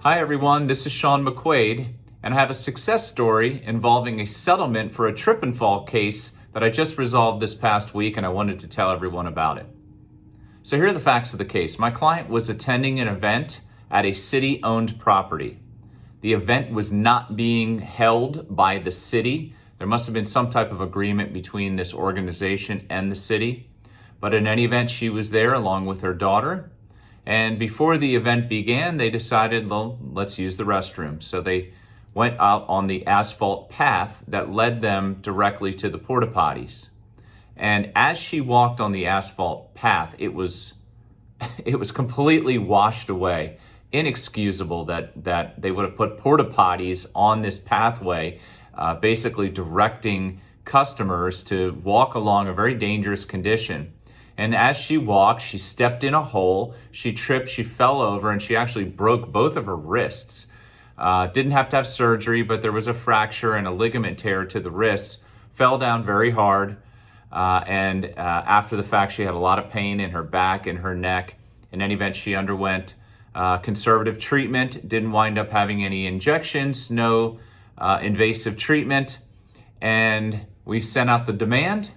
Hi everyone, this is Sean McQuaid, and I have a success story involving a settlement for a trip and fall case that I just resolved this past week, and I wanted to tell everyone about it. So here are the facts of the case. My client was attending an event at a city-owned property. The event was not being held by the city. There must have been some type of agreement between this organization and the city. But in any event, she was there along with her daughter. And before the event began, they decided, well, let's use the restroom. So they went out on the asphalt path that led them directly to the porta potties. And as she walked on the asphalt path, it was completely washed away. Inexcusable that they would have put porta potties on this pathway, basically directing customers to walk along a very dangerous condition. And as she walked, she stepped in a hole, she tripped, she fell over, and she actually broke both of her wrists. Didn't have to have surgery, but there was a fracture and a ligament tear to the wrists. Fell down very hard, and after the fact, she had a lot of pain in her back and her neck. In any event, she underwent conservative treatment, didn't wind up having any injections, no invasive treatment, and we sent out the demand,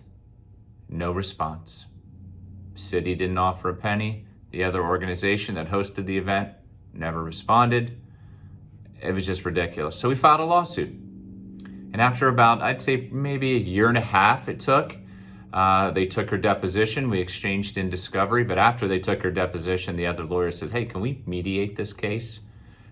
no response. City didn't offer a penny. The other organization that hosted the event never responded. It was just ridiculous. So we filed a lawsuit. And after about, I'd say maybe a year and a half it took, they took her deposition. We exchanged in discovery. But after they took her deposition, the other lawyer said, hey, can we mediate this case?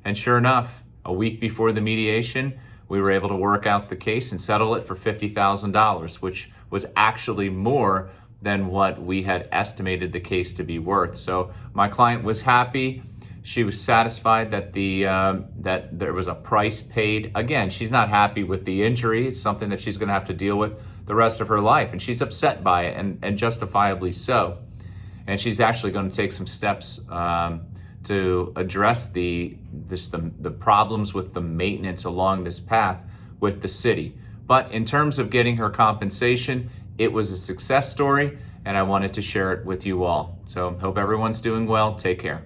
And sure enough, a week before the mediation, we were able to work out the case and settle it for $50,000, which was actually more than what we had estimated the case to be worth. So my client was happy. She was satisfied that that there was a price paid. Again, she's not happy with the injury. It's something that she's going to have to deal with the rest of her life, and she's upset by it, and justifiably so. And she's actually going to take some steps to address the problems with the maintenance along this path with the city. But in terms of getting her compensation, it was a success story, and I wanted to share it with you all. So hope everyone's doing well. Take care.